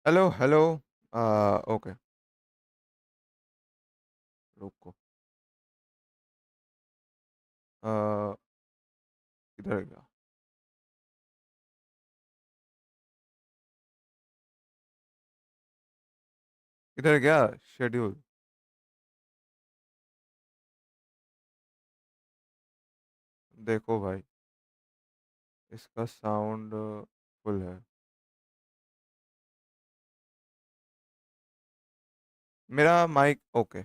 Hello hello. Okay. रुको। आ, किधर गया? किधर गया? शेड्यूल। देखो भाई, इसका साउंड फुल है। मेरा माइक ओके।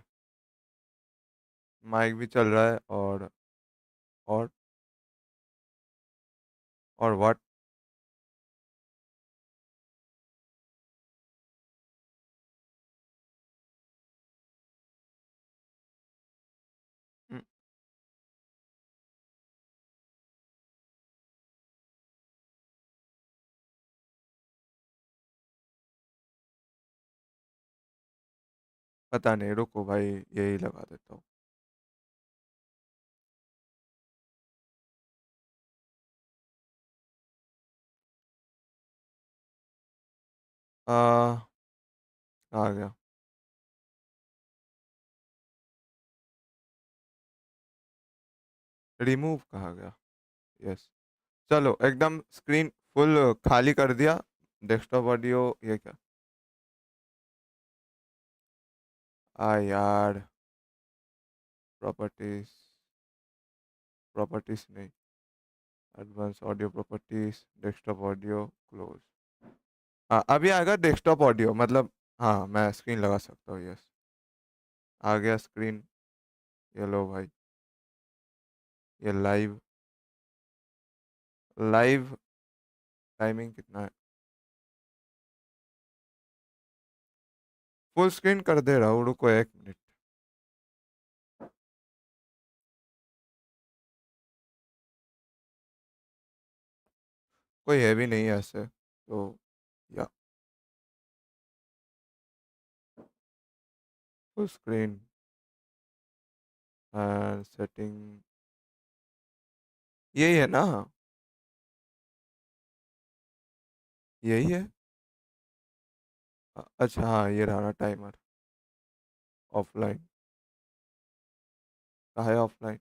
माइक भी चल रहा है और और व्हाट? पता नहीं, रुको भाई, यही लगा देता हूँ। आ आ गया। रिमूव कहा गया। यस। चलो एकदम स्क्रीन फुल खाली कर दिया। डेस्कटॉप ऑडियो ये क्या? यार। प्रॉपर्टीज। प्रॉपर्टीज नहीं। Advance audio properties. Desktop audio close. हाँ, अभी आएगा डेस्कटॉप ऑडियो मतलब। हाँ, मैं स्क्रीन लगा सकता हूँ। यस। आ गया स्क्रीन। ये लो भाई। ये लाइव। लाइव। टाइमिंग कितना है? फुल स्क्रीन कर दे रहा हूँ, रुको 1 मिनट। कोई है भी नहीं है ऐसे तो। या फुल स्क्रीन एंड सेटिंग। यही है ना? यही है। अच्छा हाँ, ये रहा ना टाइमर। ऑफलाइन। कहाँ है ऑफलाइन?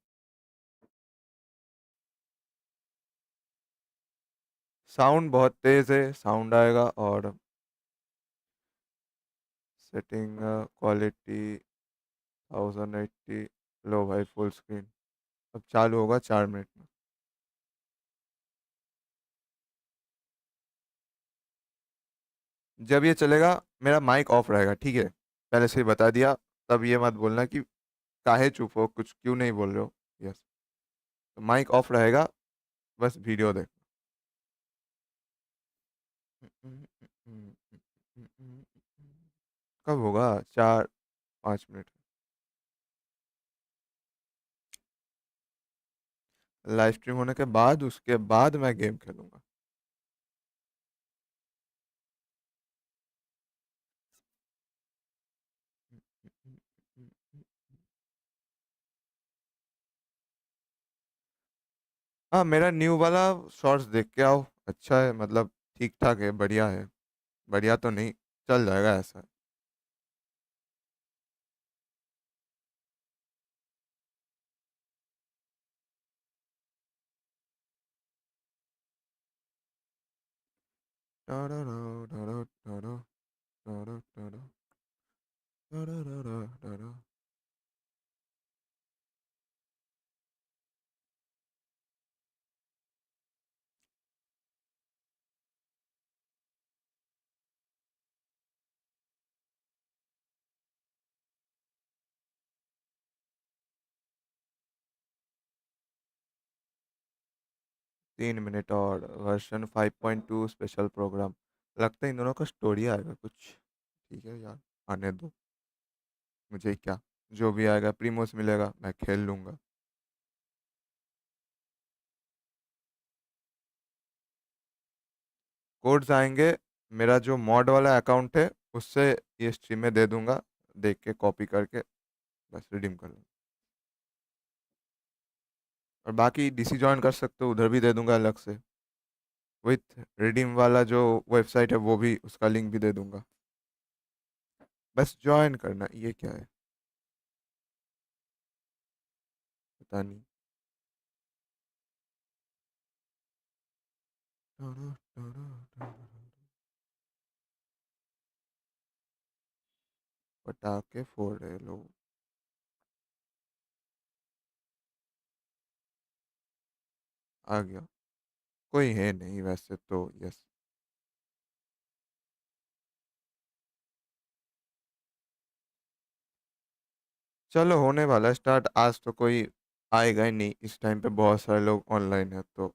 साउंड बहुत तेज है, साउंड आएगा। और सेटिंग क्वालिटी 1080। लो भाई फुल स्क्रीन। अब चालू होगा 4 मिनट में। जब ये चलेगा मेरा माइक ऑफ रहेगा, ठीक है? पहले से ही बता दिया। तब ये मत बोलना कि काहे चुप हो, कुछ क्यों नहीं बोल रहे हो। यस। तो माइक ऑफ रहेगा। बस वीडियो देख। कब होगा? 4-5 मिनट। लाइव स्ट्रीम होने के बाद उसके बाद मैं गेम खेलूंगा। हाँ, मेरा न्यू वाला शॉर्ट्स देख के आओ। अच्छा है मतलब। ठीक ठाक है, बढ़िया है। बढ़िया तो नहीं, चल जाएगा ऐसा। 3 मिनट और वर्जन 5.2 स्पेशल प्रोग्राम। लगता है इन दोनों का स्टोरी आएगा कुछ। ठीक है यार, आने दो। मुझे क्या, जो भी आएगा प्रीमोस मिलेगा, मैं खेल लूंगा। कोड्स आएंगे। मेरा जो मॉड वाला अकाउंट है उससे ये स्ट्रीम में दे दूंगा। देख के कॉपी करके बस रिडीम कर लूँगा। और बाकी डीसी ज्वाइन कर सकते हो, उधर भी दे दूंगा अलग से। विथ रिडीम वाला जो वेबसाइट है वो भी, उसका लिंक भी दे दूंगा। बस ज्वाइन करना। ये क्या है पता नहीं। पटाखे फोड़ रहे लोग। आ गया। कोई है नहीं वैसे तो, यस। चलो होने वाला स्टार्ट। आज तो कोई आएगा ही नहीं, इस टाइम पे बहुत सारे लोग ऑनलाइन है तो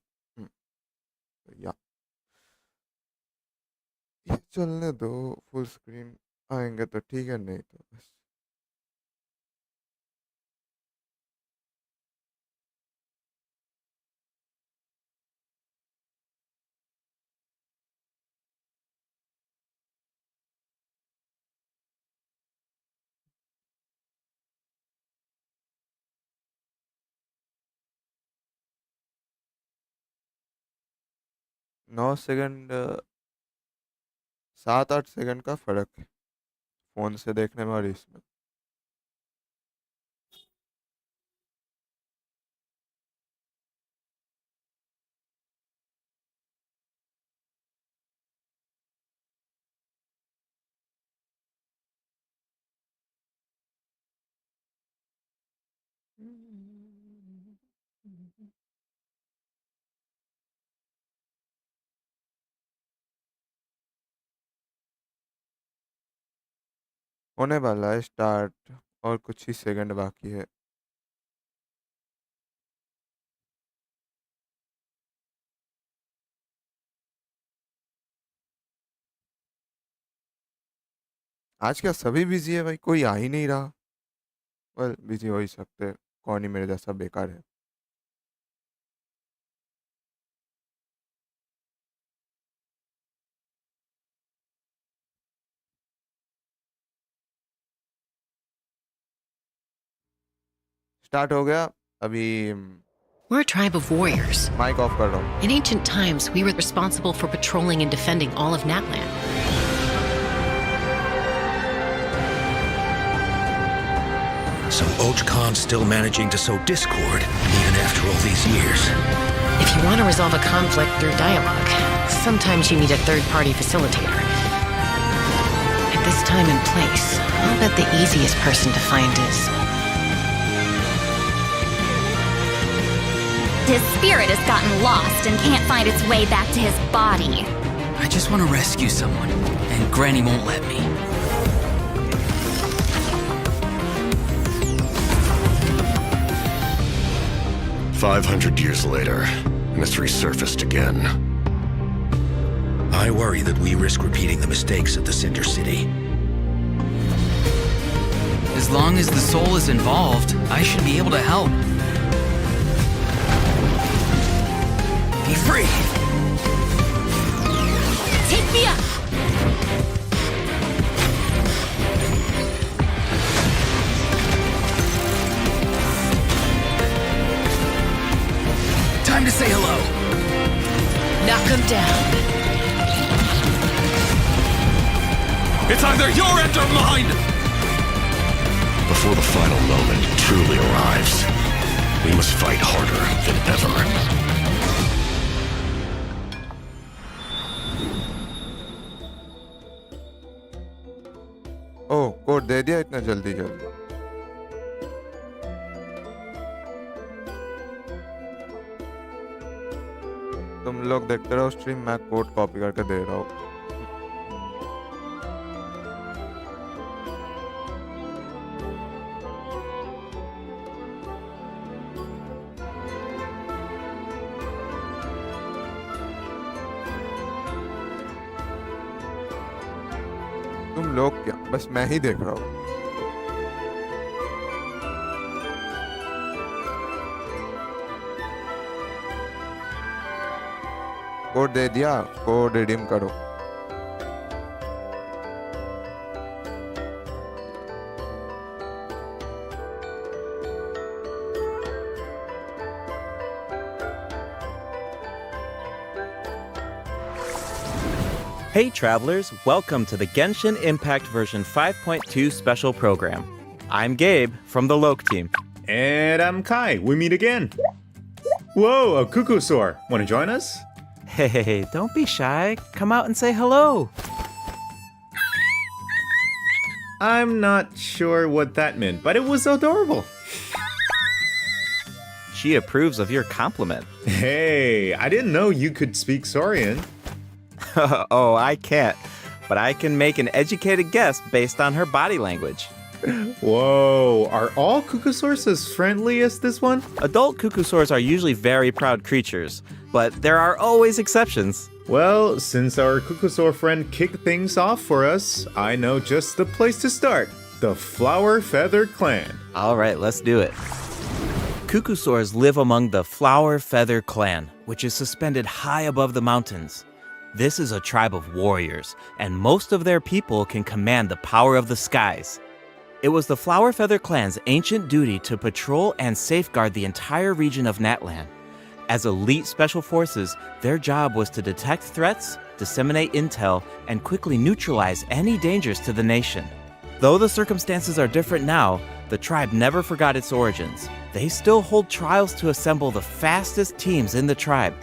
या ये चलने दो। फुल स्क्रीन आएंगे तो ठीक है, नहीं तो बस। 9 सेकंड, 7-8 सेकंड का फर्क है फोन से देखने में और इसमें। होने वाला है स्टार्ट, और कुछ ही सेकंड बाकी है। आज क्या सभी बिजी है भाई, कोई आ ही नहीं रहा। वेल बिजी हो ही सकते, कौन ही मेरे जैसा बेकार है। स्टार्ट हो गया अभी। We're a tribe of warriors. Mic off कर रहा हूँ। In ancient times, we were responsible for patrolling and defending all of Natlan. So Khan's still managing to sow discord, even after all these years. If you want to resolve a conflict through dialogue, sometimes you need a third-party facilitator. At this time and place, I'll bet the easiest person to find is... His spirit has gotten lost and can't find its way back to his body. I just want to rescue someone, and Granny won't let me. "500 years later, and it's resurfaced again. I worry that we risk repeating the mistakes of the Cinder City. As long as the soul is involved, I should be able to help. Be free! Take me up! Time to say hello. Knock him down. It's either your end or mine! Before the final moment truly arrives, we must fight harder than ever. Oh, code दे दिया इतना जल्दी जल्दी। तुम लोग देखते रहो stream, मैं code copy करके दे रहा हूँ। तुम लोग क्या, बस मैं ही देख रहा हूँ। कोड दे दिया, कोड रिडीम करो। Hey travelers, welcome to the Genshin Impact version 5.2 special program. I'm Gabe from the Loke team. And I'm Kai. We meet again. Whoa, a cuckoosaur. Want to join us? Hey, don't be shy. Come out and say hello. I'm not sure what that meant, but it was adorable. She approves of your compliment. Hey, I didn't know you could speak Saurian. Oh, I can't, but I can make an educated guess based on her body language. Whoa, are all cuckoosaurs as friendly as this one? Adult cuckoosaurs are usually very proud creatures, but there are always exceptions. Well, since our cuckoosaur friend kicked things off for us, I know just the place to start. The Flower Feather Clan. All right, let's do it. Cuckoosaurs live among the Flower Feather Clan, which is suspended high above the mountains. This is a tribe of warriors, and most of their people can command the power of the skies. It was the Flower Feather Clan's ancient duty to patrol and safeguard the entire region of Natlan. As elite special forces, their job was to detect threats, disseminate intel, and quickly neutralize any dangers to the nation. Though the circumstances are different now, the tribe never forgot its origins. They still hold trials to assemble the fastest teams in the tribe.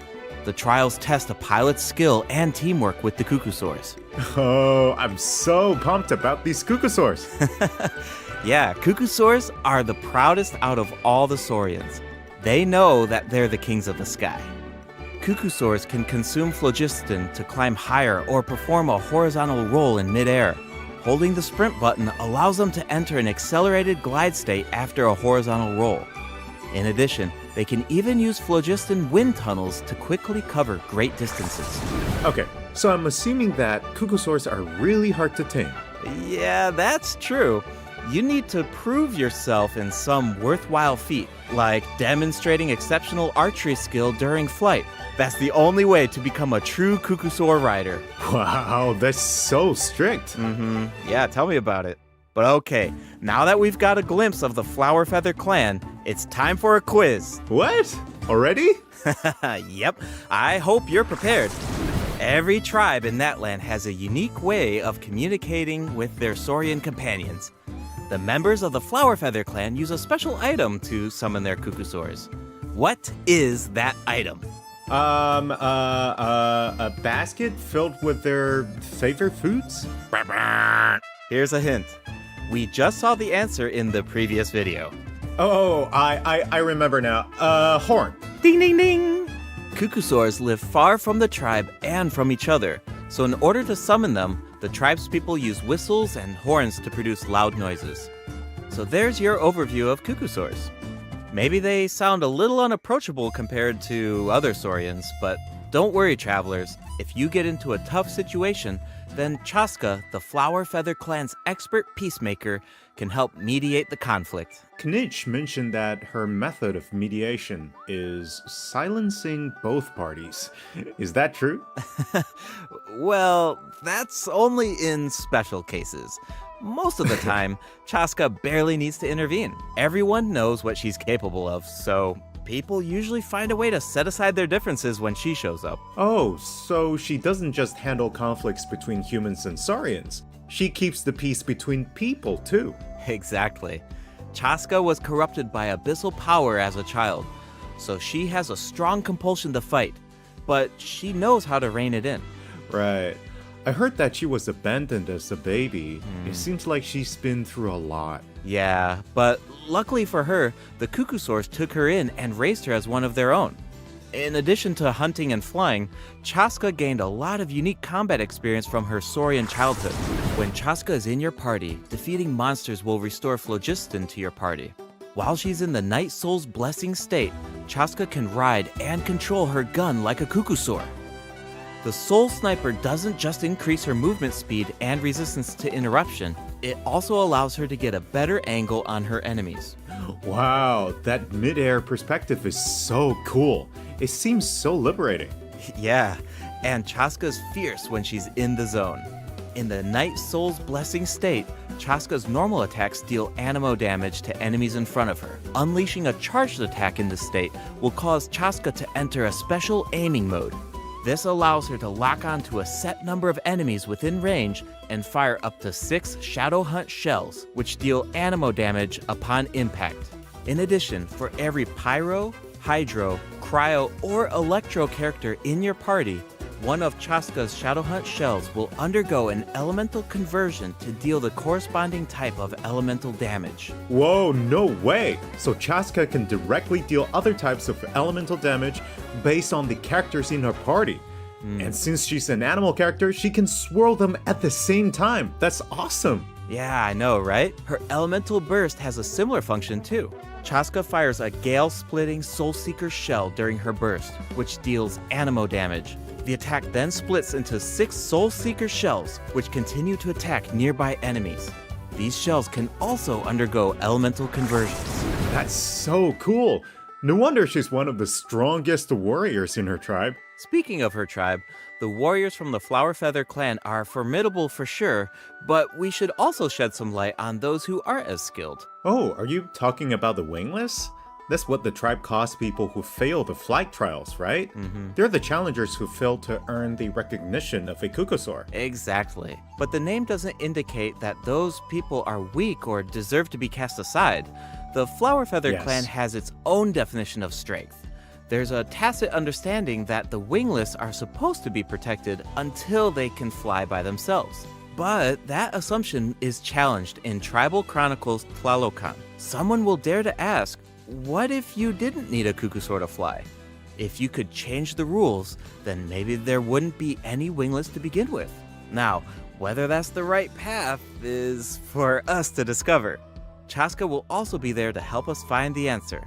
The trials test a pilot's skill and teamwork with the cuckoosaurs. Oh, I'm so pumped about these cuckoosaurs. Yeah, cuckoosaurs are the proudest out of all the saurians. They know that they're the kings of the sky. Cuckoosaurs can consume phlogiston to climb higher or perform a horizontal roll in midair. Holding the sprint button allows them to enter an accelerated glide state after a horizontal roll. In addition, they can even use phlogiston wind tunnels to quickly cover great distances. Okay, so I'm assuming that cuckoosaurs are really hard to tame. Yeah, that's true. You need to prove yourself in some worthwhile feat, like demonstrating exceptional archery skill during flight. That's the only way to become a true cuckoosaur rider. Wow, that's so strict. Yeah, tell me about it. But okay, now that we've got a glimpse of the Flower Feather Clan, it's time for a quiz. What? Already? Yep, I hope you're prepared. Every tribe in Natlan has a unique way of communicating with their saurian companions. The members of the Flower Feather Clan use a special item to summon their cuckoosaurs. What is that item? A basket filled with their favorite foods? Here's a hint. We just saw the answer in the previous video. Oh, I remember now. Horn. Ding, ding, ding! Cuckoosaurs live far from the tribe and from each other, so in order to summon them, the tribe's people use whistles and horns to produce loud noises. So there's your overview of cuckoosaurs. Maybe they sound a little unapproachable compared to other saurians, but don't worry, travelers. If you get into a tough situation, then Chaska, the Flower Feather Clan's expert peacemaker, can help mediate the conflict. Knitch mentioned that her method of mediation is silencing both parties. Is that true? Well, that's only in special cases. Most of the time, Chaska barely needs to intervene. Everyone knows what she's capable of, so people usually find a way to set aside their differences when she shows up. Oh, so she doesn't just handle conflicts between humans and saurians. She keeps the peace between people, too. Exactly. Chaska was corrupted by abyssal power as a child, so she has a strong compulsion to fight, but she knows how to rein it in. Right. I heard that she was abandoned as a baby. It seems like she's been through a lot. Yeah, but luckily for her, the cuckoosaurs took her in and raised her as one of their own. In addition to hunting and flying, Chaska gained a lot of unique combat experience from her saurian childhood. When Chaska is in your party, defeating monsters will restore phlogiston to your party. While she's in the Night Soul's Blessing state, Chaska can ride and control her gun like a cuckoosaur. The Soul Sniper doesn't just increase her movement speed and resistance to interruption, it also allows her to get a better angle on her enemies. Wow, that mid-air perspective is so cool. It seems so liberating. Yeah, and Chaska's fierce when she's in the zone. In the Night Soul's Blessing state, Chaska's normal attacks deal animo damage to enemies in front of her. Unleashing a charged attack in this state will cause Chaska to enter a special aiming mode. This allows her to lock onto a set number of enemies within range and fire up to 6 Shadow Hunt shells, which deal anemo damage upon impact. In addition, for every Pyro, Hydro, Cryo, or Electro character in your party, one of Chaska's Shadow Hunt shells will undergo an elemental conversion to deal the corresponding type of elemental damage. Whoa, no way! So Chaska can directly deal other types of elemental damage based on the characters in her party. And since she's an animal character, she can swirl them at the same time. That's awesome! Yeah, I know, right? Her elemental burst has a similar function too. Chaska fires a Gale-splitting Soulseeker shell during her burst, which deals anemo damage. The attack then splits into 6 Soulseeker shells, which continue to attack nearby enemies. These shells can also undergo elemental conversions. That's so cool! No wonder she's one of the strongest warriors in her tribe. Speaking of her tribe, the warriors from the Flower Feather clan are formidable for sure, but we should also shed some light on those who aren't as skilled. Oh, are you talking about the wingless? That's what the tribe calls people who fail the flight trials, right? They're the challengers who fail to earn the recognition of a Kukusaur. Exactly. But the name doesn't indicate that those people are weak or deserve to be cast aside. The Flower Feather Yes. clan has its own definition of strength. There's a tacit understanding that the wingless are supposed to be protected until they can fly by themselves. But that assumption is challenged in Tribal Chronicles Tlalocan. Someone will dare to ask, what if you didn't need a Kukusaur to fly? If you could change the rules, then maybe there wouldn't be any wingless to begin with. Now, whether that's the right path is for us to discover. Chaska will also be there to help us find the answer.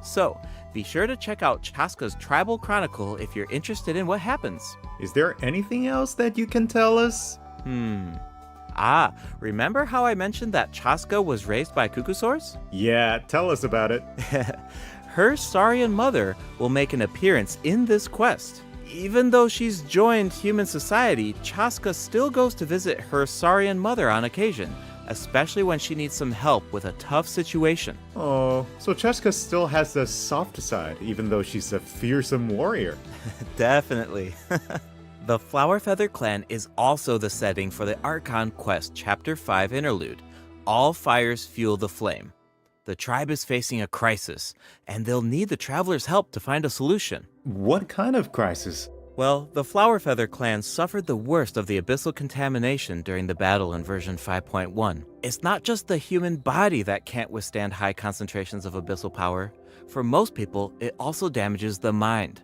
So, be sure to check out Chaska's Tribal Chronicle if you're interested in what happens. Is there anything else that you can tell us? Remember how I mentioned that Chaska was raised by Kukusaurs? Yeah, tell us about it. Her Saurian mother will make an appearance in this quest. Even though she's joined human society, Chaska still goes to visit her Saurian mother on occasion, especially when she needs some help with a tough situation. Oh, so Chaska still has a soft side, even though she's a fearsome warrior. Definitely. The Flower Feather clan is also the setting for the Archon Quest Chapter 5 interlude, All Fires Fuel the Flame. The tribe is facing a crisis, and they'll need the traveler's help to find a solution. What kind of crisis? Well, the Flower Feather clan suffered the worst of the abyssal contamination during the battle in version 5.1. It's not just the human body that can't withstand high concentrations of abyssal power. For most people, it also damages the mind.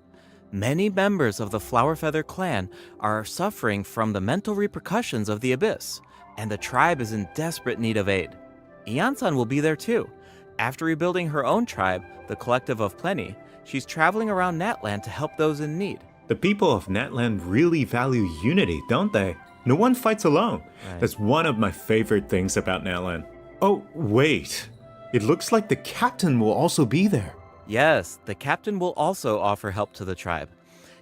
Many members of the Flower Feather clan are suffering from the mental repercussions of the abyss, and the tribe is in desperate need of aid. Iansan will be there too. After rebuilding her own tribe, the Collective of Plenty, she's traveling around Natland to help those in need. The people of Natland really value unity, don't they? No one fights alone. Right. That's one of my favorite things about Natland. Oh, wait. It looks like the captain will also be there. Yes, the captain will also offer help to the tribe.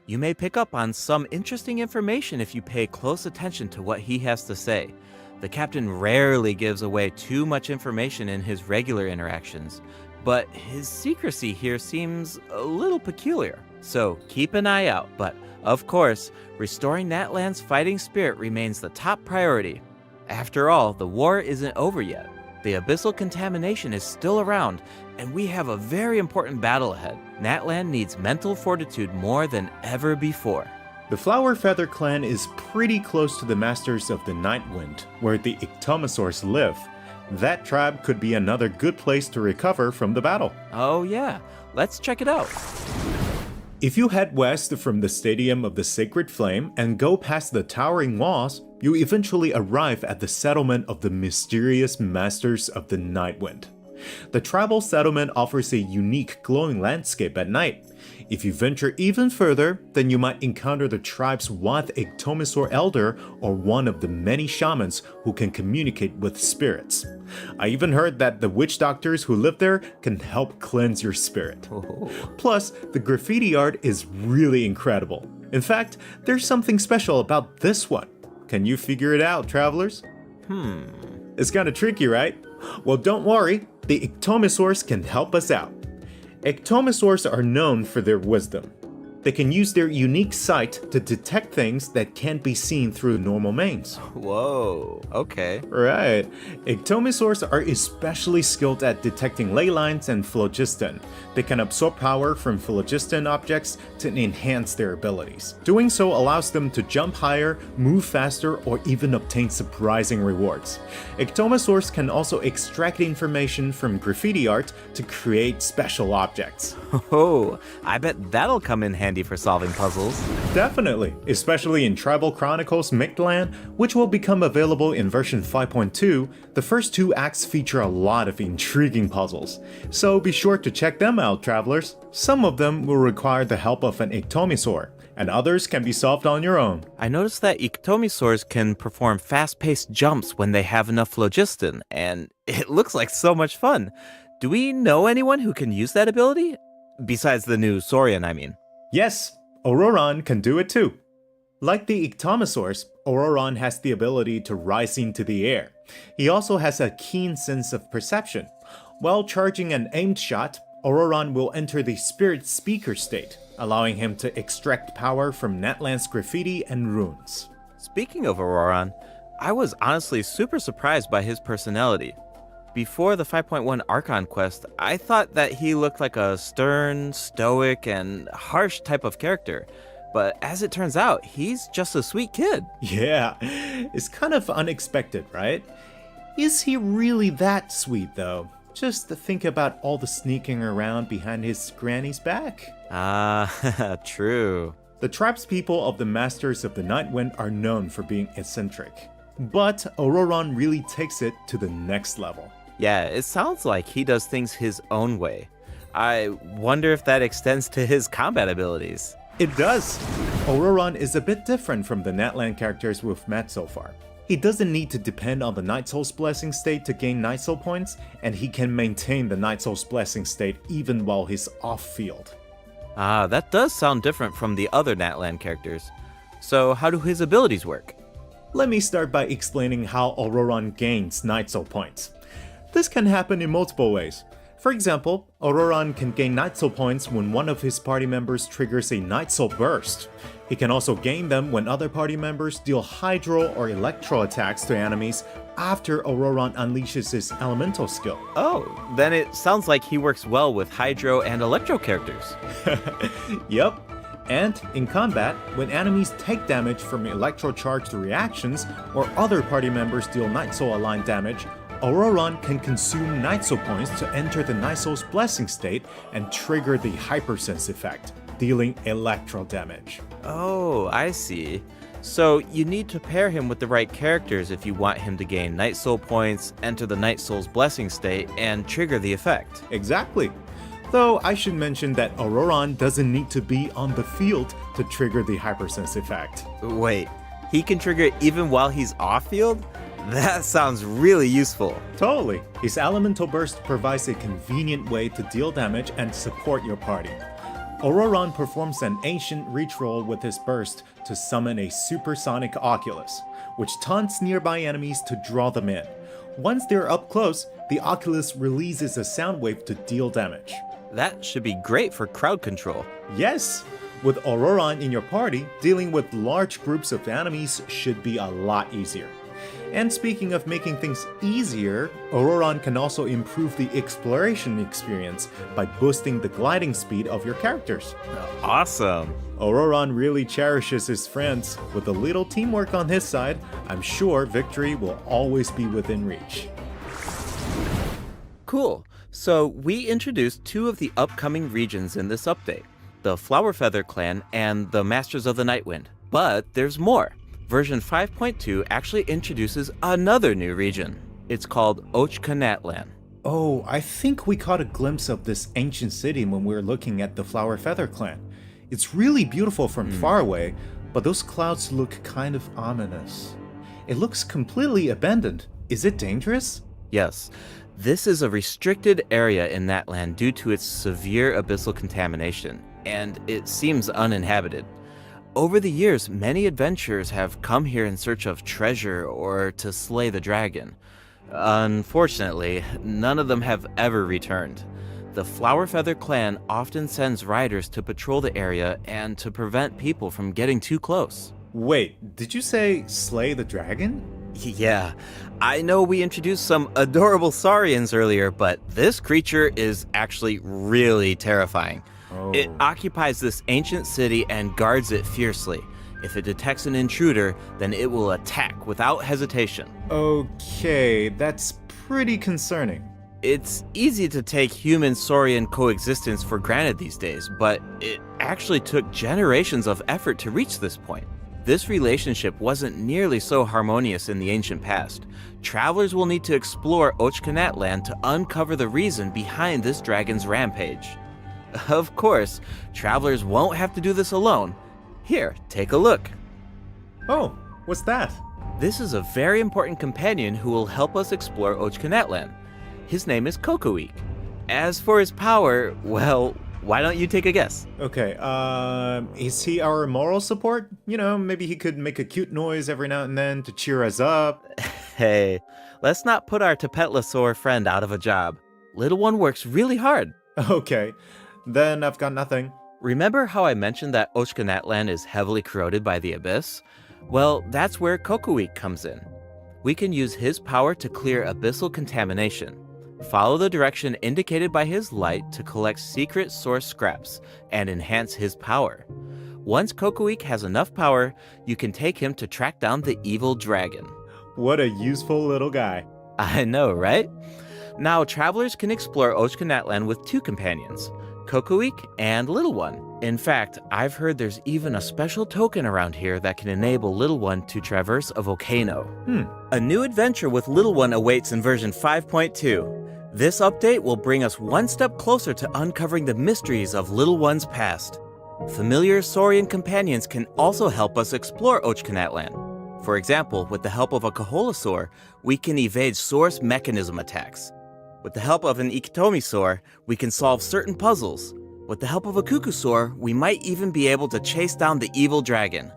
You may pick up on some interesting information if you pay close attention to what he has to say. The captain rarely gives away too much information in his regular interactions, but his secrecy here seems a little peculiar. So keep an eye out, but of course, restoring Natland's fighting spirit remains the top priority. After all, the war isn't over yet. The abyssal contamination is still around, and we have a very important battle ahead. Natland needs mental fortitude more than ever before. The Flower Feather clan is pretty close to the Masters of the Night Wind, where the Ictomosaurs live. That tribe could be another good place to recover from the battle. Oh yeah, let's check it out. If you head west from the Stadium of the Sacred Flame and go past the towering walls, you eventually arrive at the settlement of the mysterious Masters of the Night Wind. The tribal settlement offers a unique glowing landscape at night. If you venture even further, then you might encounter the tribe's Wath Ictomosaur Elder or one of the many shamans who can communicate with spirits. I even heard that the witch doctors who live there can help cleanse your spirit. Plus, the graffiti art is really incredible. In fact, there's something special about this one. Can you figure it out, travelers? It's kinda tricky, right? Well, don't worry, the Ictomosaurs can help us out. Ictomosaurs are known for their wisdom. They can use their unique sight to detect things that can't be seen through normal mains. Whoa, okay. Right. Ectomisaurs are especially skilled at detecting ley lines and phlogiston. They can absorb power from phlogiston objects to enhance their abilities. Doing so allows them to jump higher, move faster, or even obtain surprising rewards. Ectomisaurs can also extract information from graffiti art to create special objects. Oh, I bet that'll come in handy for solving puzzles. Definitely, especially in Tribal Chronicles Mictlan, which will become available in version 5.2. The first 2 acts feature a lot of intriguing puzzles, so be sure to check them out, travelers. Some of them will require the help of an Ectomisaur, and others can be solved on your own. I noticed that Ectomisaurs can perform fast-paced jumps when they have enough phlogiston, and it looks like so much fun. Do we know anyone who can use that ability? Besides the new Saurian, I mean. Yes, Auroron can do it too. Like the Ectomisaurs, Auroron has the ability to rise into the air. He also has a keen sense of perception. While charging an aimed shot, Auroron will enter the Spirit Speaker state, allowing him to extract power from Natlan's graffiti and runes. Speaking of Auroron, I was honestly super surprised by his personality. Before the 5.1 Archon quest, I thought that he looked like a stern, stoic, and harsh type of character. But as it turns out, he's just a sweet kid. Yeah, it's kind of unexpected, right? Is he really that sweet though? Just to think about all the sneaking around behind his granny's back. Ah, true. The tribespeople of the Masters of the Nightwind are known for being eccentric. But Auroron really takes it to the next level. Yeah, it sounds like he does things his own way. I wonder if that extends to his combat abilities. It does! Auroron is a bit different from the Natlan characters we've met so far. He doesn't need to depend on the Night Soul's Blessing state to gain Night Soul points, and he can maintain the Night Soul's Blessing state even while he's off-field. Ah, that does sound different from the other Natlan characters. So how do his abilities work? Let me start by explaining how Auroron gains Night Soul points. This can happen in multiple ways. For example, Auroron can gain Night Soul points when one of his party members triggers a Night Soul burst. He can also gain them when other party members deal Hydro or Electro attacks to enemies after Auroron unleashes his elemental skill. Oh, then it sounds like he works well with Hydro and Electro characters. Yep. And in combat, when enemies take damage from electro-charged reactions or other party members deal Night Soul aligned damage, Auroron can consume Night Soul points to enter the Night Soul's Blessing state and trigger the Hypersense effect, dealing electro damage. Oh, I see. So you need to pair him with the right characters if you want him to gain Night Soul points, enter the Night Soul's Blessing state, and trigger the effect. Exactly. Though I should mention that Auroron doesn't need to be on the field to trigger the Hypersense effect. Wait, he can trigger it even while he's off-field? That sounds really useful. Totally. His Elemental Burst provides a convenient way to deal damage and support your party. Auroron performs an ancient reach roll with his burst to summon a supersonic Oculus, which taunts nearby enemies to draw them in. Once they're up close, the Oculus releases a sound wave to deal damage. That should be great for crowd control. Yes! With Auroron in your party, dealing with large groups of enemies should be a lot easier. And speaking of making things easier, Auroron can also improve the exploration experience by boosting the gliding speed of your characters. Awesome. Auroron really cherishes his friends. With a little teamwork on his side, I'm sure victory will always be within reach. Cool. So we introduced 2 of the upcoming regions in this update, the Flower Feather Clan and the Masters of the Nightwind. But there's more. Version 5.2 actually introduces another new region. It's called Natlan. Oh, I think we caught a glimpse of this ancient city when we were looking at the Flower Feather Clan. It's really beautiful from far away, but those clouds look kind of ominous. It looks completely abandoned. Is it dangerous? Yes, this is a restricted area in Natlan due to its severe abyssal contamination, and it seems uninhabited. Over the years, many adventurers have come here in search of treasure or to slay the dragon. Unfortunately, none of them have ever returned. the Flower Feather clan often sends riders to patrol the area and to prevent people from getting too close. Wait, did you say slay the dragon? Yeah, I know we introduced some adorable saurians earlier, but this creature is actually really terrifying. It occupies this ancient city and guards it fiercely. If it detects an intruder, then it will attack without hesitation. Okay, that's pretty concerning. It's easy to take human-saurian coexistence for granted these days, but it actually took generations of effort to reach this point. This relationship wasn't nearly so harmonious in the ancient past. Travelers will need to explore Ochkanat land to uncover the reason behind this dragon's rampage. Of course, travelers won't have to do this alone. Here, take a look. Oh, what's that? This is a very important companion who will help us explore Ochkanat land. His name is Kokoweek. As for his power, well, why don't you take a guess? Okay, is he our moral support? You know, maybe he could make a cute noise every now and then to cheer us up. Hey, let's not put our Tepetlosaur friend out of a job. Little one works really hard. Okay, then I've got nothing. Remember how I mentioned that Ochkanat land is heavily corroded by the abyss? Well, that's where Kokoweek comes in. We can use his power to clear abyssal contamination. Follow the direction indicated by his light to collect secret source scraps and enhance his power. Once Kokoweek has enough power, you can take him to track down the evil dragon. What a useful little guy. I know, right? Now, travelers can explore Ochkanat land with two companions, Kokoweek and Little One. In fact, I've heard there's even a special token around here that can enable Little One to traverse a volcano. A new adventure with Little One awaits in version 5.2. This update will bring us one step closer to uncovering the mysteries of Little One's past. Familiar saurian companions can also help us explore Ochkanat land. For example, with the help of a Kaholasaur, we can evade source mechanism attacks. With the help of an Ikitomisaur, we can solve certain puzzles. With the help of a Kukusaur, we might even be able to chase down the evil dragon.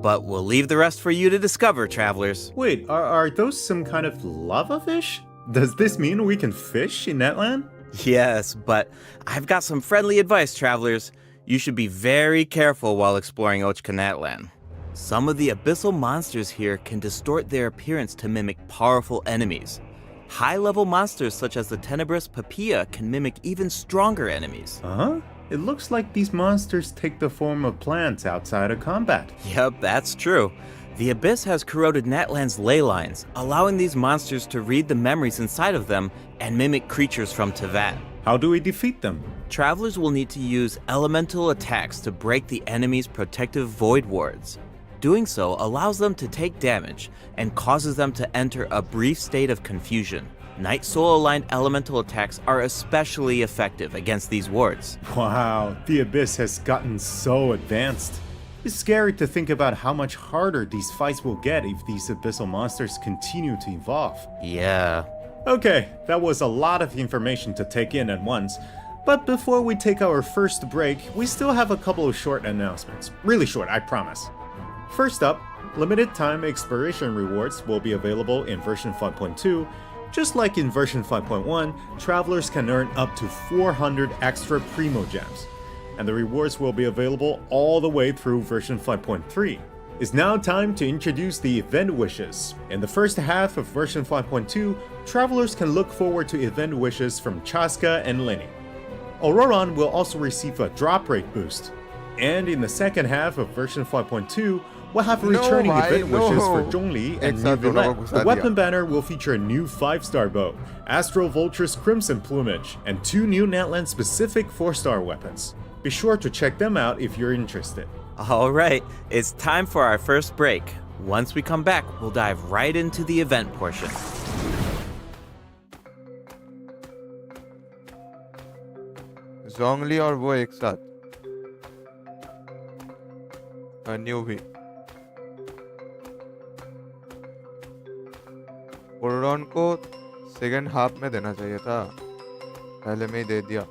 But we'll leave the rest for you to discover, travelers. Wait, are those some kind of lava fish? Does this mean we can fish in that land? Yes, but I've got some friendly advice, travelers. You should be very careful while exploring Ochkanat land. Some of the abyssal monsters here can distort their appearance to mimic powerful enemies. High-level monsters such as the tenebrous Papilla can mimic even stronger enemies. Huh? It looks like these monsters take the form of plants outside of combat. Yep, that's true. The Abyss has corroded Natland's ley lines, allowing these monsters to read the memories inside of them and mimic creatures from Tevat. How do we defeat them? Travelers will need to use elemental attacks to break the enemy's protective void wards. Doing so allows them to take damage and causes them to enter a brief state of confusion. Night Soul-aligned elemental attacks are especially effective against these wards. Wow, the Abyss has gotten so advanced. It's scary to think about how much harder these fights will get if these abyssal monsters continue to evolve. Yeah. Okay, that was a lot of information to take in at once. But before we take our first break, we still have a couple of short announcements. Really short, I promise. First up, limited time exploration rewards will be available in version 5.2. Just like in version 5.1, travelers can earn up to 400 extra Primogems, and the rewards will be available all the way through version 5.3. It's now time to introduce the event wishes. In the first half of version 5.2, travelers can look forward to event wishes from Chaska and Lenny. Auroron will also receive a drop rate boost. And in the second half of version 5.2, we'll have returning event wishes for Zhongli and New Villette. The weapon banner will feature a new 5-star bow, Astral Vulture's Crimson Plumage, and 2 new Natland-specific 4-star weapons. Be sure to check them out if you're interested. Alright, it's time for our first break. Once we come back, we'll dive right into the event portion. जोंगली और वो एक साथ new भी Aron को second half में देना चाहिए था, पहले में ही दे दिया.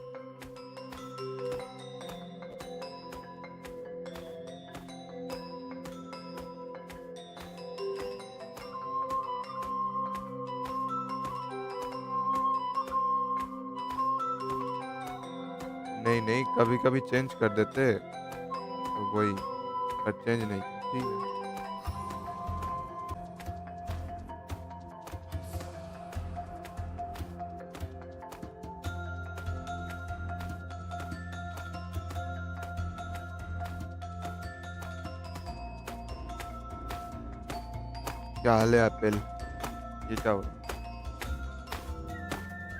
नहीं नहीं कभी कभी चेंज कर देते तो वही पर चेंज नहीं किया, ठीक है। क्या हाल है एप्पल, ये क्या हो रहा है?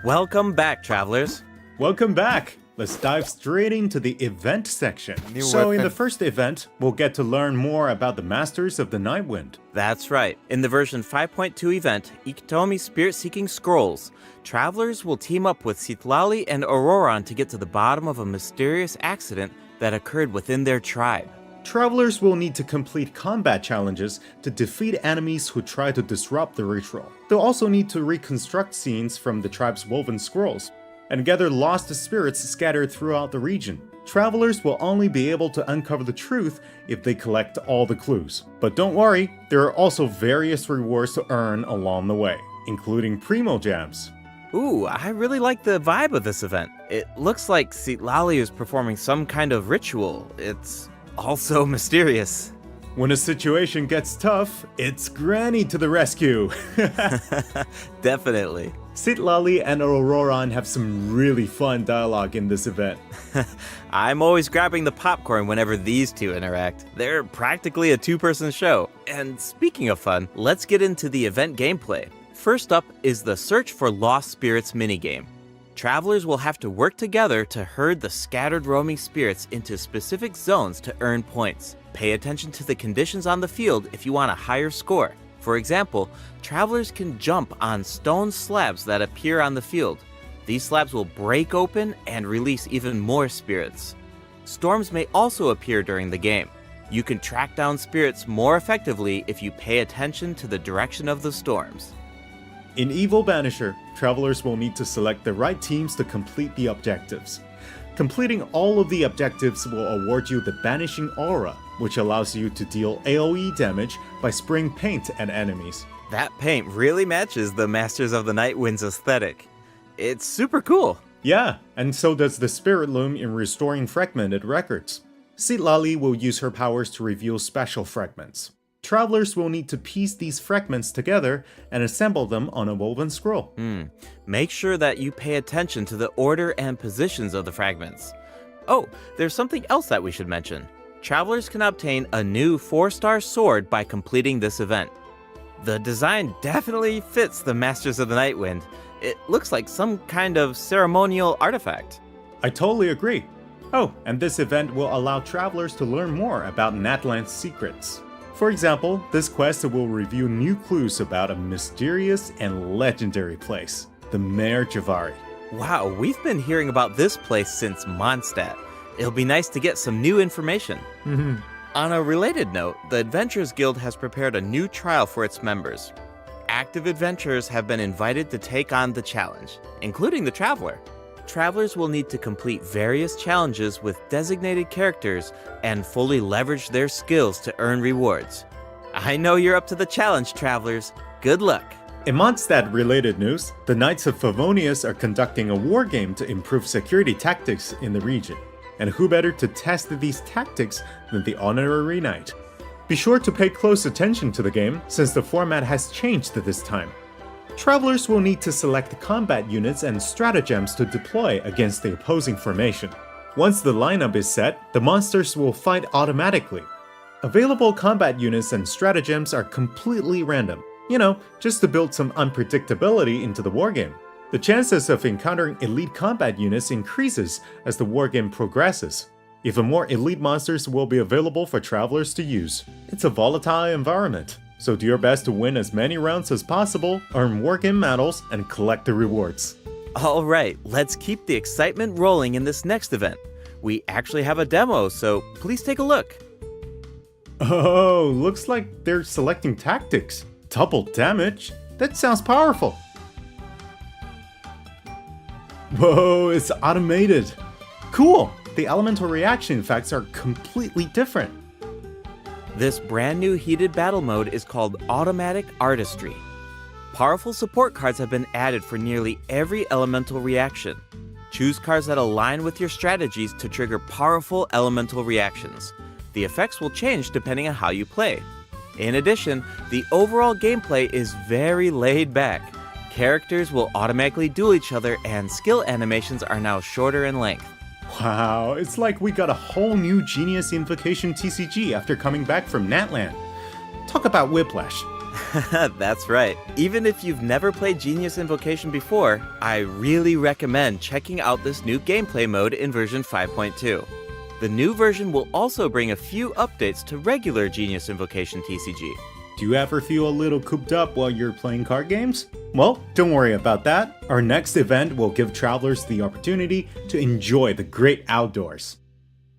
Welcome back, travelers. Welcome back! Let's dive straight into the event section. New So in the weapon. first event, we'll get to learn more about the Masters of the Nightwind. That's right. In the version 5.2 event, Ikitomi Spirit Seeking Scrolls, travelers will team up with Citlali and Auroran to get to the bottom of a mysterious accident that occurred within their tribe. Travelers will need to complete combat challenges to defeat enemies who try to disrupt the ritual. They'll also need to reconstruct scenes from the tribe's woven scrolls and gather lost spirits scattered throughout the region. Travelers will only be able to uncover the truth if they collect all the clues. But don't worry, there are also various rewards to earn along the way, including Primogems. Ooh, I really like the vibe of this event. It looks like Citlali is performing some kind of ritual. It's also mysterious. When a situation gets tough, it's Granny to the rescue. Definitely. Citlali and Auroran have some really fun dialogue in this event. I'm always grabbing the popcorn whenever these two interact. They're practically a two-person show. And speaking of fun, let's get into the event gameplay. First up is the Search for Lost Spirits minigame. Travelers will have to work together to herd the scattered roaming spirits into specific zones to earn points. Pay attention to the conditions on the field if you want a higher score. For example, travelers can jump on stone slabs that appear on the field. These slabs will break open and release even more spirits. Storms may also appear during the game. You can track down spirits more effectively if you pay attention to the direction of the storms. In Evil Banisher, travelers will need to select the right teams to complete the objectives. Completing all of the objectives will award you the Banishing Aura, which allows you to deal AoE damage by spraying paint at enemies. That paint really matches the Masters of the Nightwind's aesthetic. It's super cool. Yeah, and so does the Spirit Loom in restoring fragmented records. Citlali will use her powers to reveal special fragments. Travelers will need to piece these fragments together and assemble them on a woven scroll. Make sure that you pay attention to the order and positions of the fragments. Oh, there's something else that we should mention. Travelers can obtain a new 4-star sword by completing this event. The design definitely fits the Masters of the Nightwind. It looks like some kind of ceremonial artifact. I totally agree. Oh, and this event will allow travelers to learn more about Natland's secrets. For example, this quest will reveal new clues about a mysterious and legendary place, the Mare Javari. Wow, we've been hearing about this place since Mondstadt. It'll be nice to get some new information. On a related note, the Adventurers Guild has prepared a new trial for its members. Active adventurers have been invited to take on the challenge, including the Traveler. Travelers will need to complete various challenges with designated characters and fully leverage their skills to earn rewards. I know you're up to the challenge, Travelers. Good luck. In Mondstadt-related news, the Knights of Favonius are conducting a war game to improve security tactics in the region. And who better to test these tactics than the Honorary Knight? Be sure to pay close attention to the game, since the format has changed this time. Travelers will need to select combat units and stratagems to deploy against the opposing formation. Once the lineup is set, the monsters will fight automatically. Available combat units and stratagems are completely random, just to build some unpredictability into the wargame. The chances of encountering elite combat units increases as the wargame progresses. Even more elite monsters will be available for travelers to use. It's a volatile environment, so do your best to win as many rounds as possible, earn wargame medals, and collect the rewards. Alright, let's keep the excitement rolling in this next event. We actually have a demo, so please take a look. Oh, looks like they're selecting tactics. Double damage? That sounds powerful. Whoa, it's automated. Cool! The elemental reaction effects are completely different. This brand new heated battle mode is called Automatic Artistry. Powerful support cards have been added for nearly every elemental reaction. Choose cards that align with your strategies to trigger powerful elemental reactions. The effects will change depending on how you play. In addition, the overall gameplay is very laid back. Characters will automatically duel each other, and skill animations are now shorter in length. Wow, it's like we got a whole new Genius Invocation TCG after coming back from Natland. Talk about whiplash. That's right. Even if you've never played Genius Invocation before, I really recommend checking out this new gameplay mode in version 5.2. The new version will also bring a few updates to regular Genius Invocation TCG. Do you ever feel a little cooped up while you're playing card games? Well, don't worry about that. Our next event will give travelers the opportunity to enjoy the great outdoors.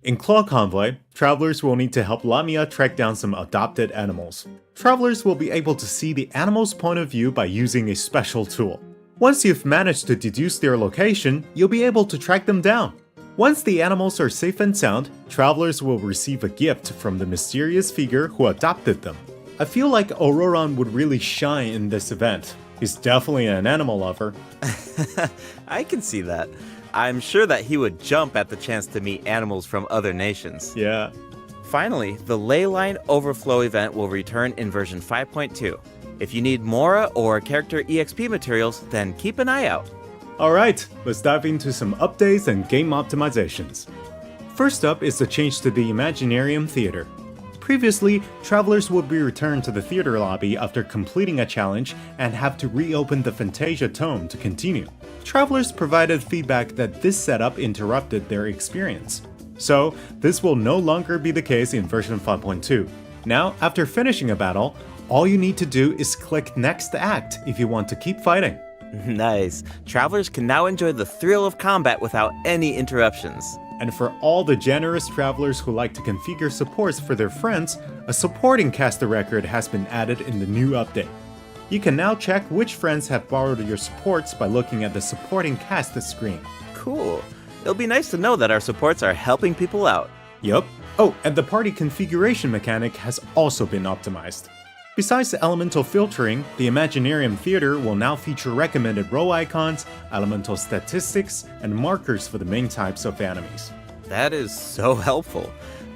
In Claw Convoy, travelers will need to help Lamia track down some adopted animals. Travelers will be able to see the animal's point of view by using a special tool. Once you've managed to deduce their location, you'll be able to track them down. Once the animals are safe and sound, travelers will receive a gift from the mysterious figure who adopted them. I feel like Auroran would really shine in this event. He's definitely an animal lover. I can see that. I'm sure that he would jump at the chance to meet animals from other nations. Yeah. Finally, the Leyline Overflow event will return in version 5.2. If you need Mora or character EXP materials, then keep an eye out. Alright, let's dive into some updates and game optimizations. First up is the change to the Imaginarium Theater. Previously, travelers would be returned to the theater lobby after completing a challenge and have to reopen the Fantasia Tome to continue. Travelers provided feedback that this setup interrupted their experience. So, this will no longer be the case in version 5.2. Now, after finishing a battle, all you need to do is click Next Act if you want to keep fighting. Nice. Travelers can now enjoy the thrill of combat without any interruptions. And for all the generous travelers who like to configure supports for their friends, a supporting caster record has been added in the new update. You can now check which friends have borrowed your supports by looking at the supporting cast screen. Cool. It'll be nice to know that our supports are helping people out. Yup. Oh, and the party configuration mechanic has also been optimized. Besides the elemental filtering, the Imaginarium Theater will now feature recommended row icons, elemental statistics, and markers for the main types of enemies. That is so helpful.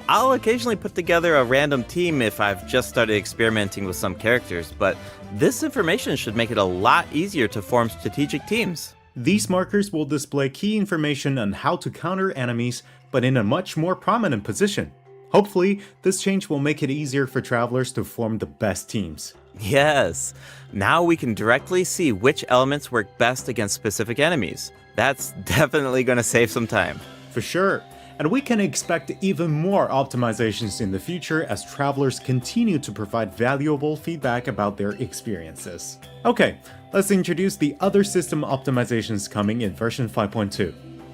I'll occasionally put together a random team if I've just started experimenting with some characters, but this information should make it a lot easier to form strategic teams. These markers will display key information on how to counter enemies, but in a much more prominent position. Hopefully, this change will make it easier for travelers to form the best teams. Yes! Now we can directly see which elements work best against specific enemies. That's definitely going to save some time. For sure. And we can expect even more optimizations in the future as travelers continue to provide valuable feedback about their experiences. Okay, let's introduce the other system optimizations coming in version 5.2.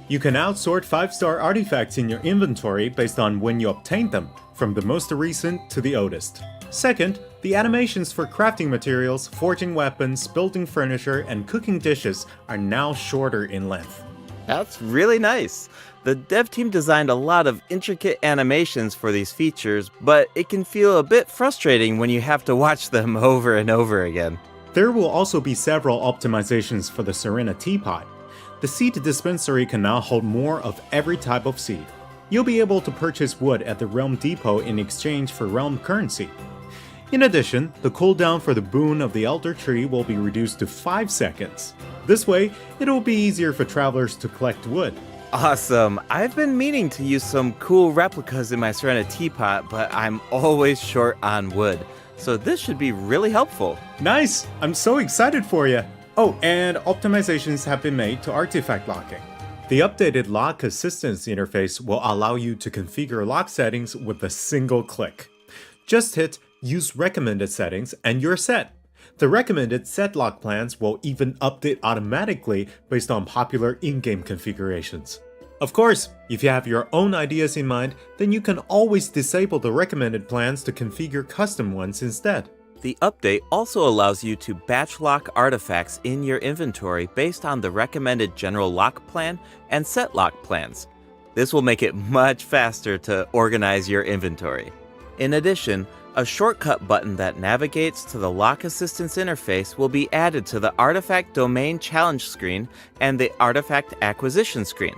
You can now sort 5-star artifacts in your inventory based on when you obtained them, from the most recent to the oldest. Second, the animations for crafting materials, forging weapons, building furniture, and cooking dishes are now shorter in length. That's really nice. The dev team designed a lot of intricate animations for these features, but it can feel a bit frustrating when you have to watch them over and over again. There will also be several optimizations for the Serena Teapot. The seed dispensary can now hold more of every type of seed. You'll be able to purchase wood at the Realm Depot in exchange for Realm currency. In addition, the cooldown for the boon of the Elder Tree will be reduced to 5 seconds. This way, it will be easier for travelers to collect wood. Awesome! I've been meaning to use some cool replicas in my Serena Teapot, but I'm always short on wood. So this should be really helpful. Nice! I'm so excited for you! Oh, and optimizations have been made to artifact locking. The updated lock assistance interface will allow you to configure lock settings with a single click. Just hit Use Recommended Settings and you're set. The recommended set lock plans will even update automatically based on popular in-game configurations. Of course, if you have your own ideas in mind, then you can always disable the recommended plans to configure custom ones instead. The update also allows you to batch lock artifacts in your inventory based on the recommended general lock plan and set lock plans. This will make it much faster to organize your inventory. In addition, A shortcut button that navigates to the lock assistance interface will be added to the Artifact Domain Challenge screen and the Artifact Acquisition screen.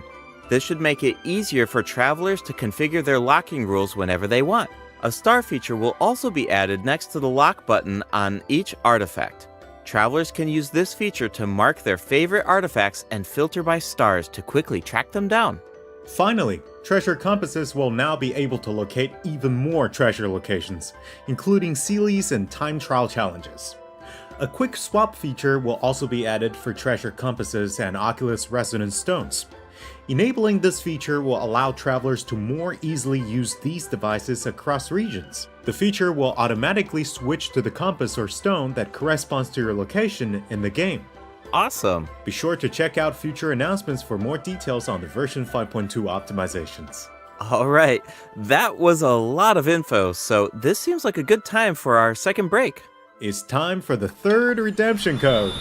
This should make it easier for travelers to configure their locking rules whenever they want. A star feature will also be added next to the lock button on each artifact. Travelers can use this feature to mark their favorite artifacts and filter by stars to quickly track them down. Finally, treasure compasses will now be able to locate even more treasure locations, including Sealies and time trial challenges. A quick swap feature will also be added for treasure compasses and Oculus Resonance stones. Enabling this feature will allow travelers to more easily use these devices across regions. The feature will automatically switch to the compass or stone that corresponds to your location in the game. Awesome! Be sure to check out future announcements for more details on the version 5.2 optimizations. Alright, that was a lot of info, so this seems like a good time for our second break. It's time for the third redemption code.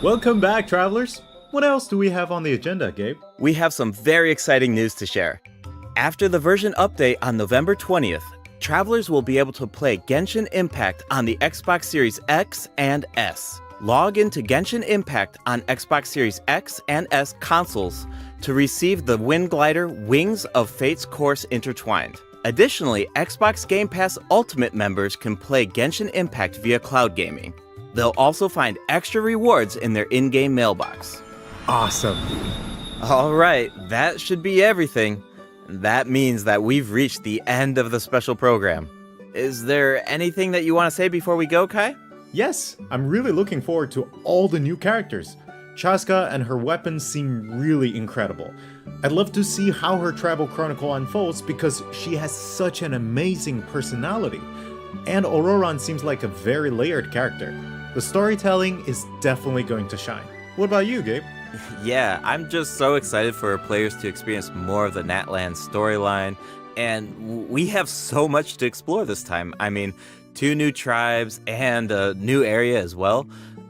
Welcome back, travelers! What else do we have on the agenda, Gabe? We have some very exciting news to share. After the version update on November 20th, travelers will be able to play Genshin Impact on the Xbox Series X and S. Log into Genshin Impact on Xbox Series X and S consoles to receive the Wind Glider Wings of Fate's Course Intertwined. Additionally, Xbox Game Pass Ultimate members can play Genshin Impact via cloud gaming. They'll also find extra rewards in their in-game mailbox. Awesome! Alright, that should be everything. That means that we've reached the end of the special program. Is there anything that you want to say before we go, Kai? Yes, I'm really looking forward to all the new characters. Chaska and her weapons seem really incredible. I'd love to see how her travel chronicle unfolds because she has such an amazing personality. And Auroran seems like a very layered character. The storytelling is definitely going to shine. What about you, Gabe? Yeah, I'm just so excited for players to experience more of the Natlan storyline, and we have so much to explore this time. I mean, 2 new tribes and a new area as well.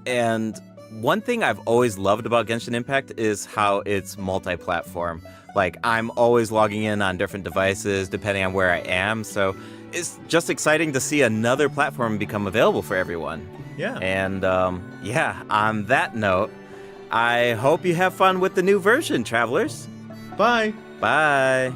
And one thing I've always loved about Genshin Impact is how it's multi-platform. Like, I'm always logging in on different devices depending on where I am, so it's just exciting to see another platform become available for everyone. Yeah. And yeah, on that note, I hope you have fun with the new version, travelers. Bye! Bye!